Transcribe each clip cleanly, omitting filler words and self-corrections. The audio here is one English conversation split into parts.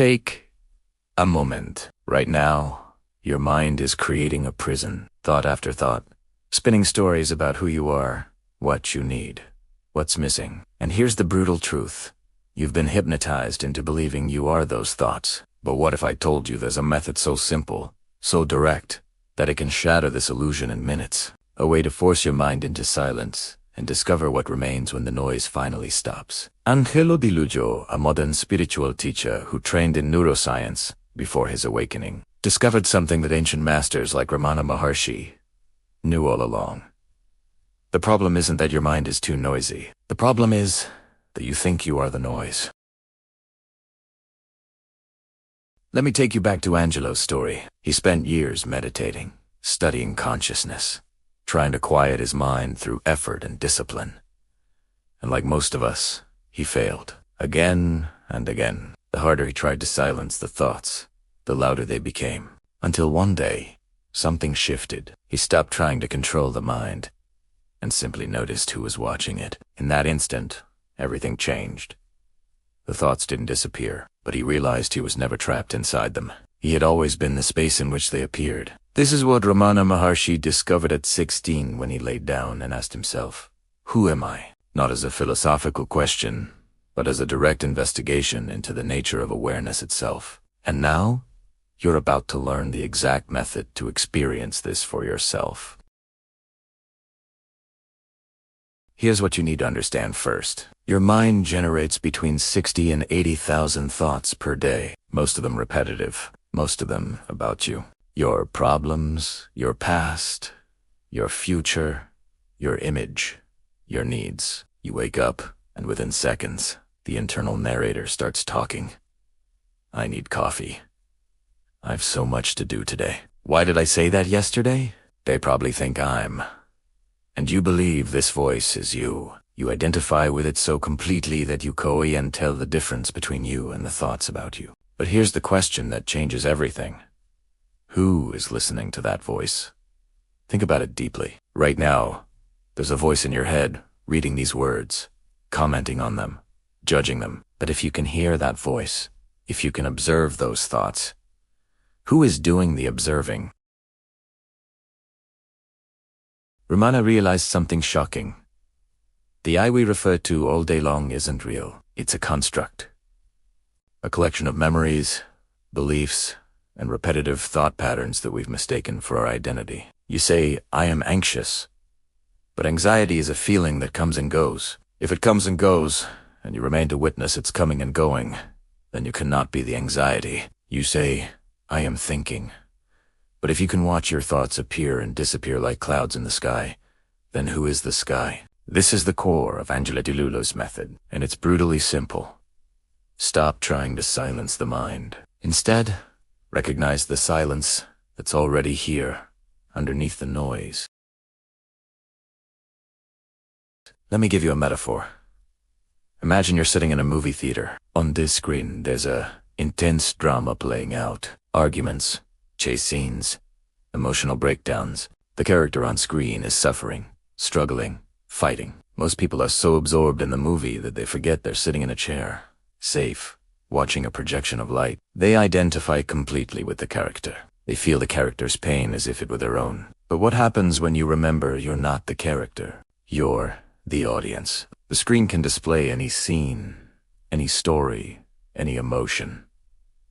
Take a moment. Right now, your mind is creating a prison, thought after thought, spinning stories about who you are, what you need, what's missing. And here's the brutal truth. You've been hypnotized into believing you are those thoughts. But what if I told you there's a method so simple, so direct, that it can shatter this illusion in minutes? A way to force your mind into silence and discover what remains when the noise finally stops. Angelo DiLullo, a modern spiritual teacher who trained in neuroscience before his awakening, discovered something that ancient masters like Ramana Maharshi knew all along. The problem isn't that your mind is too noisy. The problem is that you think you are the noise. Let me take you back to Angelo's story. He spent years meditating, studying consciousness, trying to quiet his mind through effort and discipline. And like most of us, he failed. Again and again. The harder he tried to silence the thoughts, the louder they became. Until one day, something shifted. He stopped trying to control the mind and simply noticed who was watching it. In that instant, everything changed. The thoughts didn't disappear, but he realized he was never trapped inside them. He had always been the space in which they appeared. This is what Ramana Maharshi discovered at 16 when he laid down and asked himself, "Who am I?" Not as a philosophical question, but as a direct investigation into the nature of awareness itself. And now, you're about to learn the exact method to experience this for yourself. Here's what you need to understand first. Your mind generates between 60 and 80,000 thoughts per day, most of them repetitive, most of them about you. Your problems, your past, your future, your image, your needs. You wake up, and within seconds, the internal narrator starts talking. I need coffee. I've so much to do today. Why did I say that yesterday? They probably think I'm. And you believe this voice is you. You identify with it so completely that you can't tell the difference between you and the thoughts about you. But here's the question that changes everything. Who is listening to that voice? Think about it deeply. Right now, there's a voice in your head reading these words, commenting on them, judging them. But if you can hear that voice, if you can observe those thoughts, who is doing the observing? Ramana realized something shocking. The I we refer to all day long isn't real. It's a construct. A collection of memories, beliefs, and repetitive thought patterns that we've mistaken for our identity. You say, I am anxious. But anxiety is a feeling that comes and goes. If it comes and goes, and you remain to witness its coming and going, then you cannot be the anxiety. You say, I am thinking. But if you can watch your thoughts appear and disappear like clouds in the sky, then who is the sky? This is the core of Angelo DiLullo's method, and it's brutally simple. Stop trying to silence the mind. Instead, recognize the silence that's already here, underneath the noise. Let me give you a metaphor. Imagine you're sitting in a movie theater. On this screen, there's a intense drama playing out. Arguments, chase scenes, emotional breakdowns. The character on screen is suffering, struggling, fighting. Most people are so absorbed in the movie that they forget they're sitting in a chair, safe, watching a projection of light. They identify completely with the character. They feel the character's pain as if it were their own. But what happens when you remember you're not the character? You're the audience. The screen can display any scene, any story, any emotion,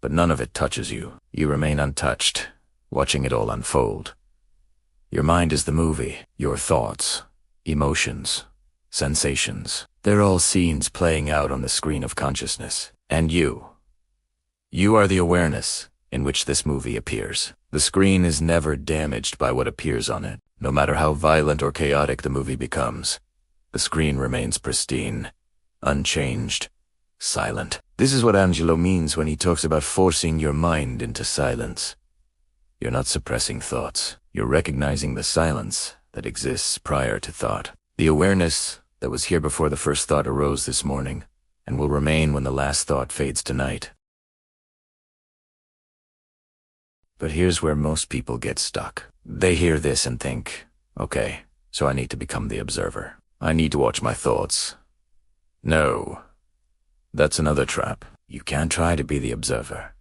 but none of it touches you. You remain untouched, watching it all unfold. Your mind is the movie. Your thoughts, emotions, sensations, they're all scenes playing out on the screen of consciousness. And you are the awareness in which this movie appears. The screen is never damaged by what appears on it. No matter how violent or chaotic the movie becomes, the screen remains pristine, unchanged, silent. This is what Angelo means when he talks about forcing your mind into silence. You're not suppressing thoughts. You're recognizing the silence that exists prior to thought. The awareness that was here before the first thought arose this morning and will remain when the last thought fades tonight. But here's where most people get stuck. They hear this and think, okay, so I need to become the observer. I need to watch my thoughts. No, that's another trap. You can't try to be the observer.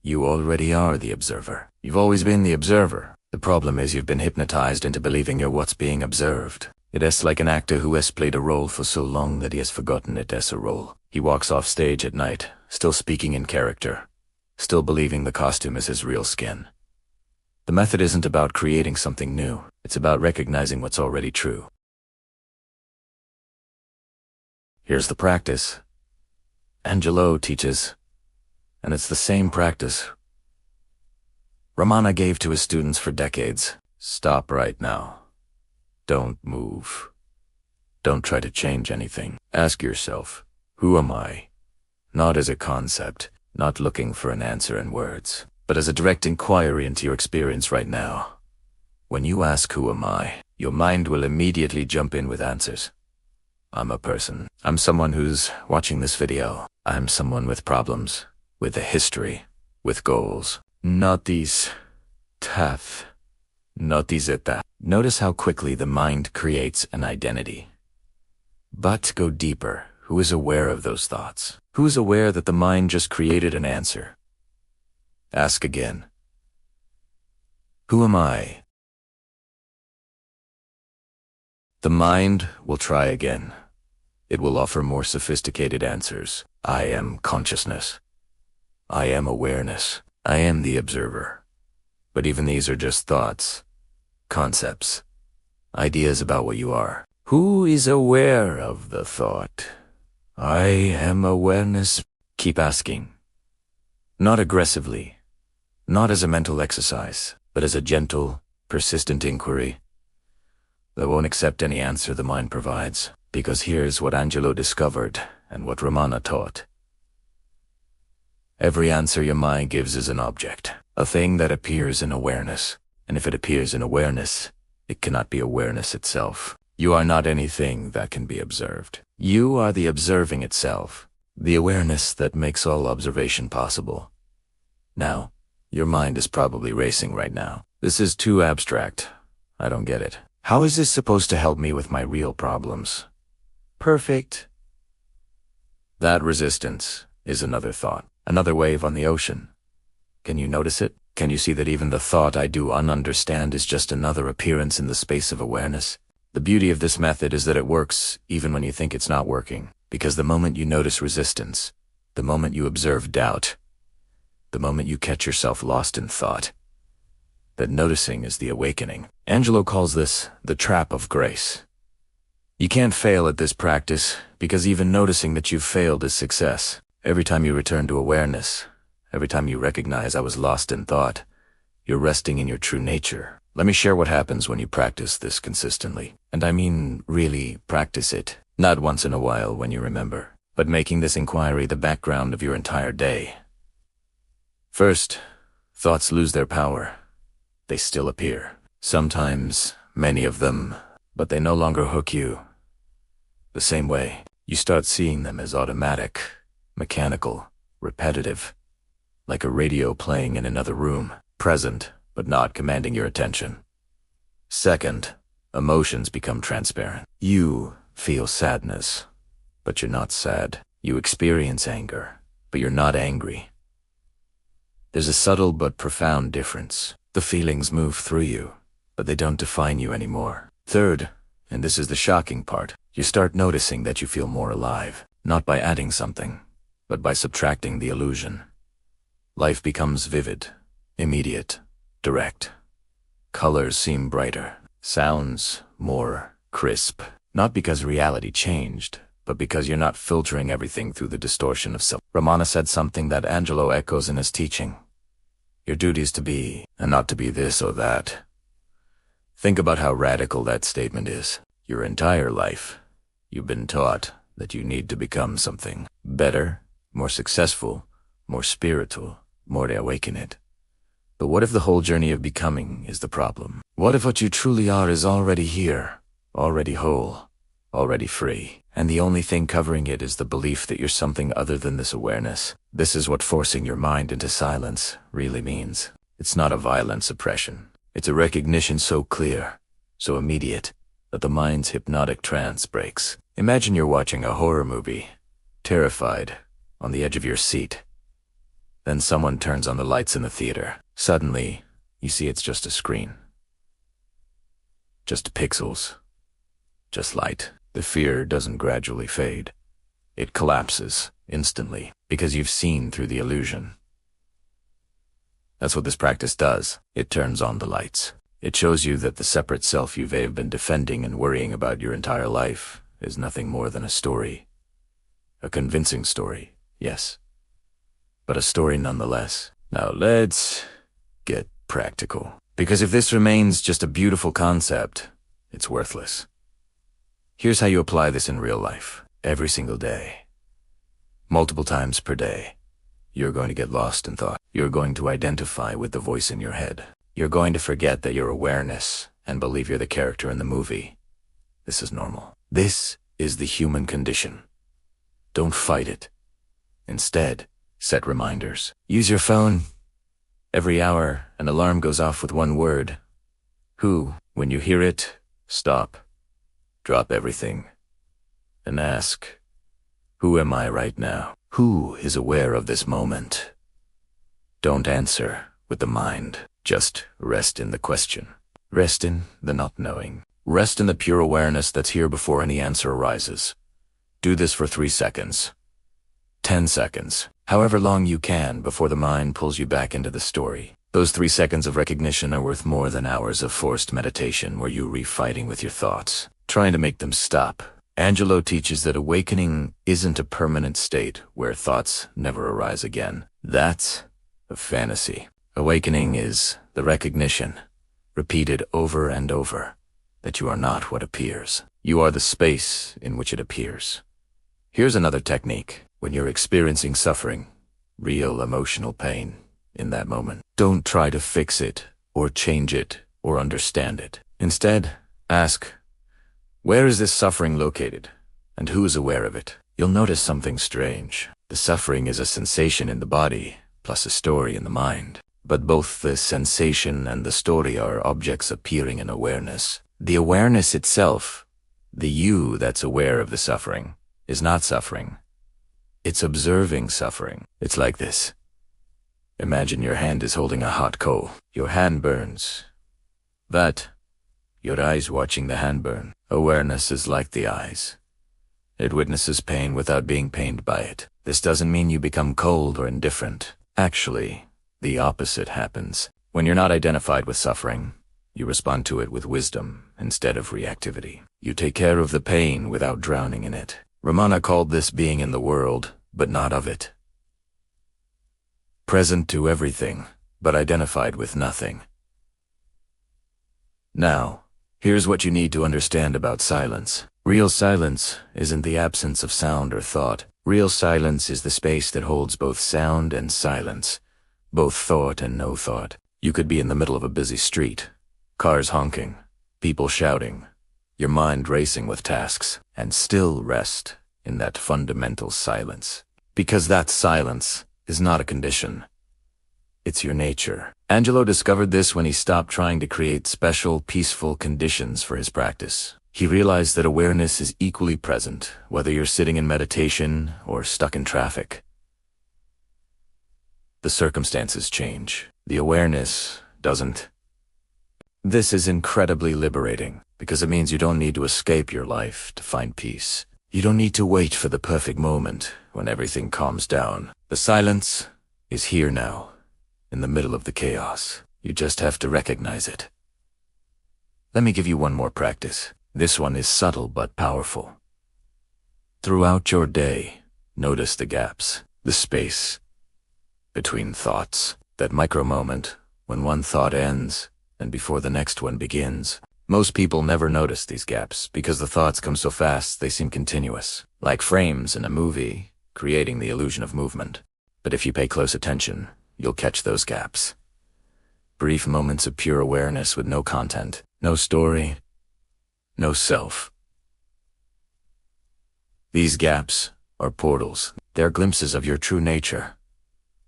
You already are the observer. You've always been the observer. The problem is you've been hypnotized into believing you're what's being observed. It is like an actor who has played a role for so long that he has forgotten it as a role. He walks off stage at night, still speaking in character, still believing the costume is his real skin. The method isn't about creating something new. It's about recognizing what's already true. Here's the practice. Angelo teaches, and it's the same practice Ramana gave to his students for decades. Stop right now. Don't move. Don't try to change anything. Ask yourself, who am I? Not as a concept, not looking for an answer in words, but as a direct inquiry into your experience right now. When you ask who am I, your mind will immediately jump in with answers. I'm a person. I'm someone who's watching this video. I'm someone with problems, with a history, with goals. Not these tath. Not these that. Notice how quickly the mind creates an identity. But go deeper. Who is aware of those thoughts? Who is aware that the mind just created an answer? Ask again. Who am I? The mind will try again. It will offer more sophisticated answers. I am consciousness. I am awareness. I am the observer. But even these are just thoughts, concepts, ideas about what you are. Who is aware of the thought? I am awareness. Keep asking. Not aggressively, not as a mental exercise, but as a gentle, persistent inquiry that won't accept any answer the mind provides. Because here's what Angelo discovered and what Ramana taught. Every answer your mind gives is an object, a thing that appears in awareness. And if it appears in awareness, it cannot be awareness itself. You are not anything that can be observed. You are the observing itself, the awareness that makes all observation possible. Now, your mind is probably racing right now. This is too abstract. I don't get it. How is this supposed to help me with my real problems? Perfect. That resistance is another thought, another wave on the ocean. Can you notice it? Can you see that even the thought I do ununderstand is just another appearance in the space of awareness? The beauty of this method is that it works even when you think it's not working, because the moment you notice resistance, the moment you observe doubt, the moment you catch yourself lost in thought, that noticing is the awakening. Angelo calls this the trap of grace. You can't fail at this practice because even noticing that you've failed is success. Every time you return to awareness, every time you recognize I was lost in thought, you're resting in your true nature. Let me share what happens when you practice this consistently. And I mean really practice it. Not once in a while when you remember, but making this inquiry the background of your entire day. First, thoughts lose their power. They still appear. Sometimes, many of them, but they no longer hook you. The same way, you start seeing them as automatic, mechanical, repetitive, like a radio playing in another room, present, but not commanding your attention. Second, emotions become transparent. You feel sadness, but you're not sad. You experience anger, but you're not angry. There's a subtle but profound difference. The feelings move through you, but they don't define you anymore. Third, and this is the shocking part, you start noticing that you feel more alive, not by adding something, but by subtracting the illusion. Life becomes vivid, immediate, direct. Colors seem brighter, sounds more crisp, not because reality changed, but because you're not filtering everything through the distortion of self. Ramana said something that Angelo echoes in his teaching. Your duty is to be, and not to be this or that. Think about how radical that statement is. Your entire life, you've been taught that you need to become something better, more successful, more spiritual, more to awaken it. But what if the whole journey of becoming is the problem? What if what you truly are is already here, already whole, already free, and the only thing covering it is the belief that you're something other than this awareness? This is what forcing your mind into silence really means. It's not a violent suppression. It's a recognition so clear, so immediate, that the mind's hypnotic trance breaks. Imagine you're watching a horror movie, terrified, on the edge of your seat. Then someone turns on the lights in the theater. Suddenly, you see it's just a screen. Just pixels. Just light. The fear doesn't gradually fade. It collapses instantly because you've seen through the illusion. That's what this practice does. It turns on the lights. It shows you that the separate self you've been defending and worrying about your entire life is nothing more than a story. A convincing story, yes, but a story nonetheless. Now let's get practical. Because if this remains just a beautiful concept, it's worthless. Here's how you apply this in real life. Every single day. Multiple times per day. You're going to get lost in thought. You're going to identify with the voice in your head. You're going to forget that you're awareness and believe you're the character in the movie. This is normal. This is the human condition. Don't fight it. Instead, set reminders. Use your phone. Every hour, an alarm goes off with one word. Who? When you hear it, stop. Drop everything. And ask, who am I right now? Who is aware of this moment? Don't answer with the mind. Just rest in the question. Rest in the not knowing. Rest in the pure awareness that's here before any answer arises. Do this for 3 seconds. 10 seconds. However long you can before the mind pulls you back into the story. Those 3 seconds of recognition are worth more than hours of forced meditation where you're refighting with your thoughts, trying to make them stop. Angelo teaches that awakening isn't a permanent state where thoughts never arise again. That's a fantasy. Awakening is the recognition, repeated over and over, that you are not what appears. You are the space in which it appears. Here's another technique. When you're experiencing suffering, real emotional pain, in that moment, don't try to fix it, or change it, or understand it. Instead, ask, where is this suffering located, and who is aware of it? You'll notice something strange. The suffering is a sensation in the body, plus a story in the mind. But both the sensation and the story are objects appearing in awareness. The awareness itself, the you that's aware of the suffering, is not suffering. It's observing suffering. It's like this. Imagine your hand is holding a hot coal. Your hand burns. But your eyes watching the hand burn. Awareness is like the eyes. It witnesses pain without being pained by it. This doesn't mean you become cold or indifferent. Actually, the opposite happens. When you're not identified with suffering, you respond to it with wisdom instead of reactivity. You take care of the pain without drowning in it. Ramana called this being in the world, but not of it. Present to everything, but identified with nothing. Now, here's what you need to understand about silence. Real silence isn't the absence of sound or thought. Real silence is the space that holds both sound and silence, both thought and no thought. You could be in the middle of a busy street, cars honking, people shouting, your mind racing with tasks, and still rest in that fundamental silence. Because that silence is not a condition. It's your nature. Angelo discovered this when he stopped trying to create special, peaceful conditions for his practice. He realized that awareness is equally present, whether you're sitting in meditation or stuck in traffic. The circumstances change. The awareness doesn't. This is incredibly liberating, because it means you don't need to escape your life to find peace. You don't need to wait for the perfect moment when everything calms down. The silence is here now, in the middle of the chaos. You just have to recognize it. Let me give you one more practice. This one is subtle but powerful. Throughout your day, notice the gaps, the space between thoughts, that micro moment when one thought ends and before the next one begins. Most people never notice these gaps because the thoughts come so fast they seem continuous, like frames in a movie, creating the illusion of movement. But if you pay close attention, you'll catch those gaps. Brief moments of pure awareness with no content, no story, no self. These gaps are portals. They're glimpses of your true nature.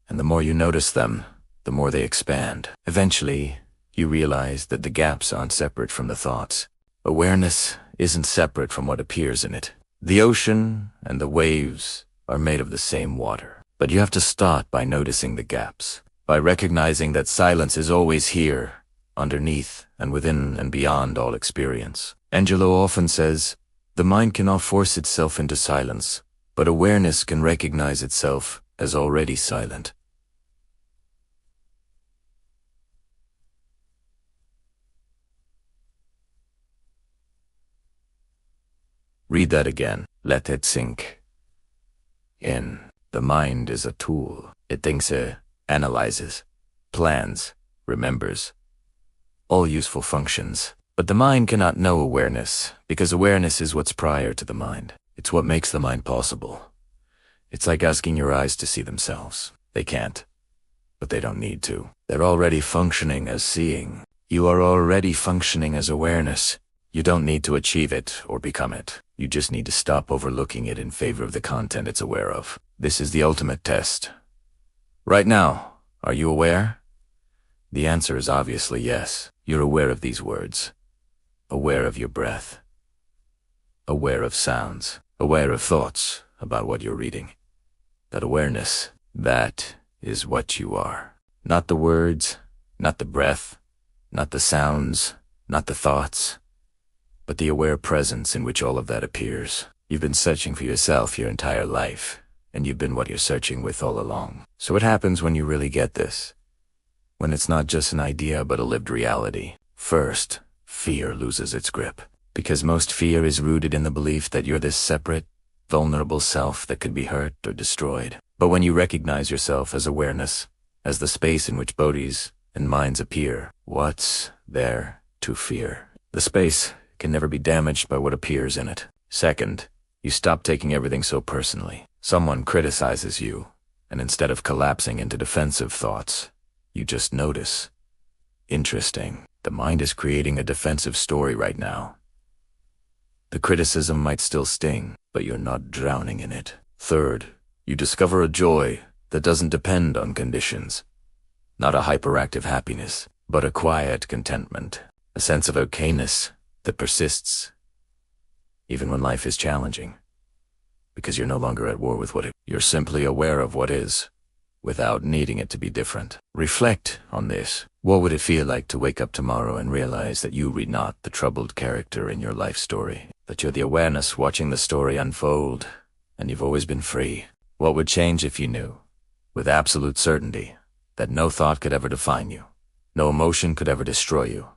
And the more you notice them, the more they expand. Eventually, you realize that the gaps aren't separate from the thoughts. Awareness isn't separate from what appears in it. The ocean and the waves are made of the same water. But you have to start by noticing the gaps, by recognizing that silence is always here, underneath and within and beyond all experience. Angelo often says, the mind cannot force itself into silence, but awareness can recognize itself as already silent. Read that again. Let it sink in. The mind is a tool. It thinks, analyzes, plans, remembers. All useful functions. But the mind cannot know awareness, because awareness is what's prior to the mind. It's what makes the mind possible. It's like asking your eyes to see themselves. They can't, but they don't need to. They're already functioning as seeing. You are already functioning as awareness. You don't need to achieve it or become it. You just need to stop overlooking it in favor of the content it's aware of. This is the ultimate test. Right now, are you aware? The answer is obviously yes. You're aware of these words. Aware of your breath. Aware of sounds. Aware of thoughts about what you're reading. That awareness, that is what you are. Not the words, not the breath, not the sounds, not the thoughts, but the aware presence in which all of that appears. You've been searching for yourself your entire life, and you've been what you're searching with all along. So what happens when you really get this? When it's not just an idea but a lived reality? First, fear loses its grip, because most fear is rooted in the belief that you're this separate, vulnerable self that could be hurt or destroyed. But when you recognize yourself as awareness, as the space in which bodies and minds appear, what's there to fear? The space can never be damaged by what appears in it. Second, you stop taking everything so personally. Someone criticizes you, and instead of collapsing into defensive thoughts, you just notice. Interesting. The mind is creating a defensive story right now. The criticism might still sting, but you're not drowning in it. Third, you discover a joy that doesn't depend on conditions. Not a hyperactive happiness, but a quiet contentment. A sense of okayness that persists, even when life is challenging. Because you're no longer at war with what is. You're simply aware of what is, without needing it to be different. Reflect on this. What would it feel like to wake up tomorrow and realize that you are not the troubled character in your life story? That you're the awareness watching the story unfold, and you've always been free? What would change if you knew, with absolute certainty, that no thought could ever define you, no emotion could ever destroy you,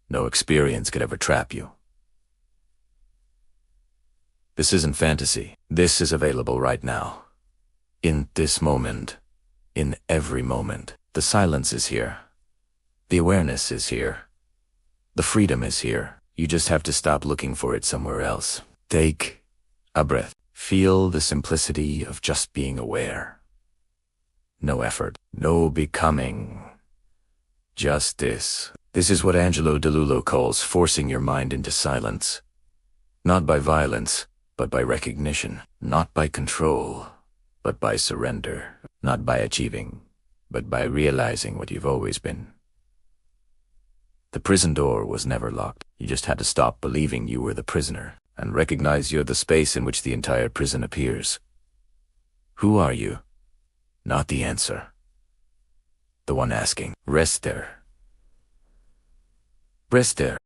no experience could ever trap you? This isn't fantasy. This is available right now. In this moment. In every moment. The silence is here. The awareness is here. The freedom is here. You just have to stop looking for it somewhere else. Take a breath. Feel the simplicity of just being aware. No effort. No becoming. Just this. This is what Angelo DiLullo calls forcing your mind into silence. Not by violence, but by recognition. Not by control, but by surrender. Not by achieving, but by realizing what you've always been. The prison door was never locked. You just had to stop believing you were the prisoner and recognize you're the space in which the entire prison appears. Who are you? Not the answer. The one asking. Rest there. Rest there.